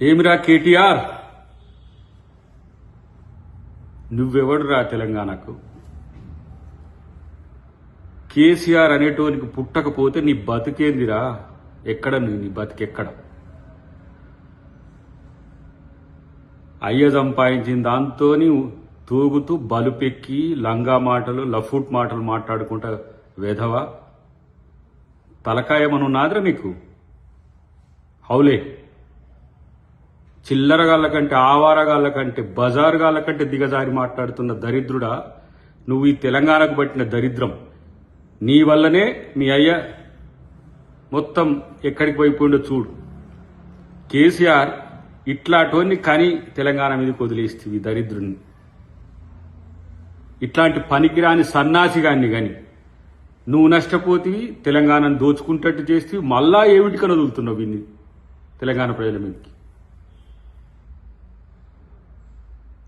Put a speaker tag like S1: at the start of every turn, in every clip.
S1: ఏమిరా కేటీఆర్, నువ్వెవడురా తెలంగాణకు? కేసీఆర్ అనేటోనికి పుట్టకపోతే నీ బతికేందిరా? ఎక్కడ నీ బతికెక్కడ? అయ్య సంపాదించిన దాంతో తూగుతూ బలుపెక్కి లంగా మాటలు లఫూట్ మాటలు మాట్లాడుకుంటా వెధవా తలకాయమనున్నాదిరా నీకు? హౌలే, చిల్లరగాళ్ళ కంటే ఆవారగాళ్ళ కంటే బజారుగాళ్ళ కంటే దిగజారి మాట్లాడుతున్న దరిద్రుడా నువ్వు. ఈ తెలంగాణకు పట్టిన దరిద్రం నీ వల్లనే మీ అయ్య మొత్తం ఎక్కడికి పోయిపోయిండో చూడు. కేసీఆర్ ఇట్లాంటివన్నీ కానీ తెలంగాణ మీదకి వదిలేస్తుంది దరిద్రుని. ఇట్లాంటి పనికిరాని సన్నాసిగాన్ని గాని నువ్వు నష్టపోతివి, తెలంగాణను దోచుకుంటట్టు చేస్తే మళ్ళా ఏమిటికని వదులుతున్నావు వీన్ని తెలంగాణ ప్రజల మీదకి.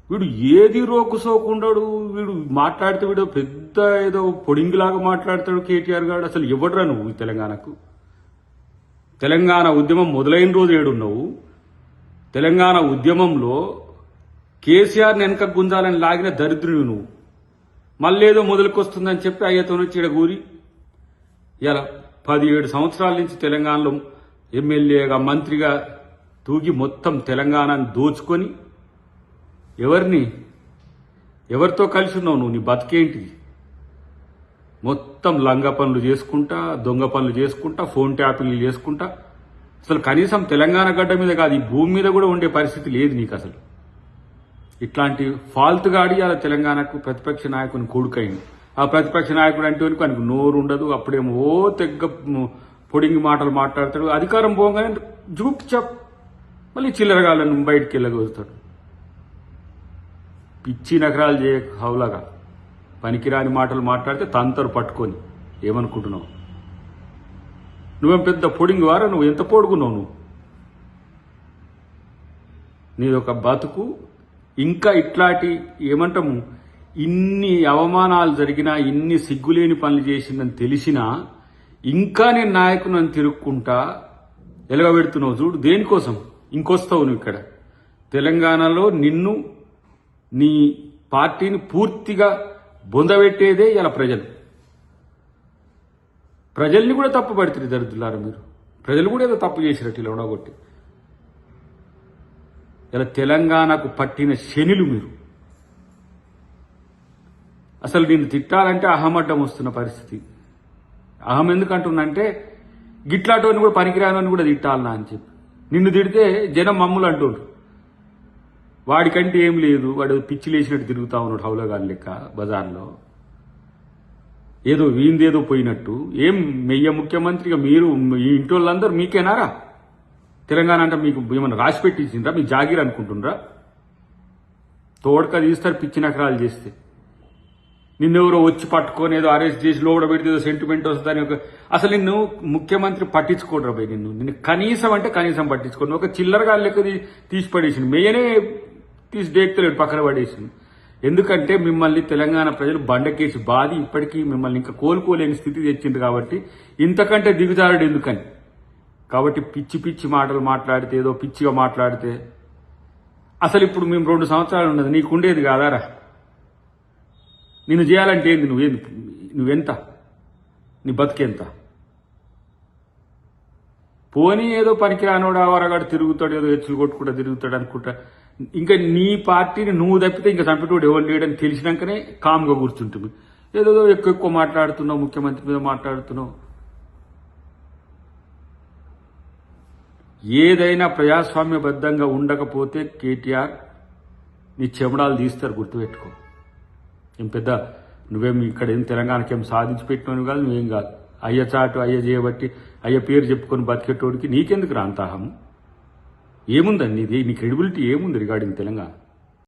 S1: వీడు ఏది రోకుసోకుండాడు, వీడు మాట్లాడితే వీడు పెద్ద ఏదో పొడింగిలాగా మాట్లాడతాడు కేటీఆర్ గారు. అసలు ఎవడరా నువ్వు తెలంగాణకు? తెలంగాణ ఉద్యమం మొదలైన రోజు ఏడున్నావు? తెలంగాణ ఉద్యమంలో కేసీఆర్ని వెనక గుంజాలని లాగిన దరిద్రుడు నువ్వు. మళ్ళేదో మొదలుకొస్తుందని చెప్పి అయ్యతోనొచ్చి ఈడగూరి ఇలా 17 సంవత్సరాల నుంచి తెలంగాణలో ఎమ్మెల్యేగా మంత్రిగా తూగి మొత్తం తెలంగాణను దోచుకొని ఎవరితో కలిసి ఉన్నావు నువ్వు? నీ బతికేంటిది? మొత్తం లంగ పనులు చేసుకుంటా, దొంగ పనులు చేసుకుంటా, ఫోన్ ట్యాపింగ్లు చేసుకుంటా. అసలు కనీసం తెలంగాణ గడ్డ మీద కాదు, ఈ భూమి మీద కూడా ఉండే పరిస్థితి లేదు నీకు అసలు. ఇట్లాంటి ఫాల్తు గాడి అలా తెలంగాణకు ప్రతిపక్ష నాయకుని కొడుకైంది. ఆ ప్రతిపక్ష నాయకుడు అంటే ఆయనకు నోరు ఉండదు. అప్పుడేమో తెగ్గ పొడింగి మాటలు మాట్లాడతాడు. అధికారం పోగానే జూప్ చప్ మళ్ళీ చిల్లరగాళ్ళను బయటికి వెళ్ళగలుగుతాడు. పిచ్చి నగరాలు చేయ హౌలాగా పనికిరాని మాటలు మాట్లాడితే తంతరు పట్టుకొని ఏమనుకుంటున్నావు? నువ్వేం పెద్ద పొడింగి వారా? నువ్వు ఎంత పొడుగున్నావు నువ్వు? నీదొక బతుకు. ఇంకా ఇట్లాంటి ఏమంటాము, ఇన్ని అవమానాలు జరిగినా, ఇన్ని సిగ్గులేని పనులు చేసిందని తెలిసినా ఇంకా నేను నాయకుని తిరుక్కుంటా ఎలగబెడుతున్నావు చూడు. దేనికోసం ఇంకొస్తావు నువ్వు ఇక్కడ? తెలంగాణలో నిన్ను నీ పార్టీని పూర్తిగా బొందబెట్టేదే ఇలా ప్రజల్ని కూడా తప్పు పడుతుంది దరిద్రులారా మీరు. ప్రజలు కూడా ఏదో తప్పు చేసినట్టు ఇలా ఉండగొట్టి ఇలా తెలంగాణకు పట్టిన శనులు మీరు. అసలు నిన్ను తిట్టాలంటే అహమడ్డం వస్తున్న పరిస్థితి. అహం ఎందుకంటున్నంటే గిట్లాటోని కూడా పనికిరాని కూడా తిట్టాలనా అని చెప్పి. నిన్ను తిడితే జనం మమ్ములు అంటుండ్రు. వాడికంటే ఏం లేదు, వాడు పిచ్చి లేచినట్టు తిరుగుతా ఉన్నాడు హౌలగాని లెక్క బజార్లో. ఏదో వీందేదో పోయినట్టు. ఏం మెయ్య ముఖ్యమంత్రిగా మీరు ఈ ఇంటి వాళ్ళందరూ మీకేనారా? తెలంగాణ అంటే మీకు ఏమన్నా రాసి పెట్టించిండ్రా? మీ జాగీర్ అనుకుంటుండ్రా? తోడక తీస్తారు పిచ్చి నకరాలు చేస్తే. నిన్నెవరో వచ్చి పట్టుకొని ఏదో అరెస్ట్ చేసి లోపల పెడితే ఏదో సెంటిమెంట్ వస్తుందని అసలు నిన్ను ముఖ్యమంత్రి పట్టించుకోడరా పోయి. నిన్ను కనీసం అంటే కనీసం పట్టించుకోండి. ఒక చిల్లరగా లెక్క తీసి పడేసింది. మెయ్యనే తీసి డేక్తలేడు, పక్కన పడేసింది. ఎందుకంటే మిమ్మల్ని తెలంగాణ ప్రజలు బండకేసి బాధి ఇప్పటికీ మిమ్మల్ని ఇంకా కోలుకోలేని స్థితి తెచ్చింది. కాబట్టి ఇంతకంటే దిగుజారుడు ఎందుకని. కాబట్టి పిచ్చి పిచ్చి మాటలు మాట్లాడితే, ఏదో పిచ్చిగా మాట్లాడితే అసలు ఇప్పుడు మేము 2 సంవత్సరాలు ఉన్నది నీకుండేది కాదారా? నిన్ను చేయాలంటే ఏంది? నువ్వెంత? నీ బతికెంత? పోనీ ఏదో పనికిరానోడు ఆవరగాడు తిరుగుతాడు, ఏదో ఎచ్చులు కొట్టుకుంటా తిరుగుతాడు అనుకుంటా. ఇంకా నీ పార్టీని నువ్వు తప్పితే ఇంకా చంపేటోడు ఎవరు లేడని తెలిసినాకనే కామ్గా కూర్చుంటుంది. ఏదో ఎక్కువ మాట్లాడుతున్నావు, ముఖ్యమంత్రి మీద మాట్లాడుతున్నావు. ఏదైనా ప్రజాస్వామ్యబద్ధంగా ఉండకపోతే కేటీఆర్ నీ చెమడాలు తీస్తారు, గుర్తుపెట్టుకో. ఏం పెద్ద నువ్వేం ఇక్కడ ఏం తెలంగాణకి ఏం సాధించి పెట్టినవి కాదు, నువ్వేం కాదు. అయ్య చాటు అయ్య చేయబట్టి అయ్య పేరు చెప్పుకొని బతికేటోడికి నీకెందుకు రాంతాహము? ఏముందండి నీ క్రెడిబిలిటీ ఏముంది రిగార్డింగ్ తెలంగాణ?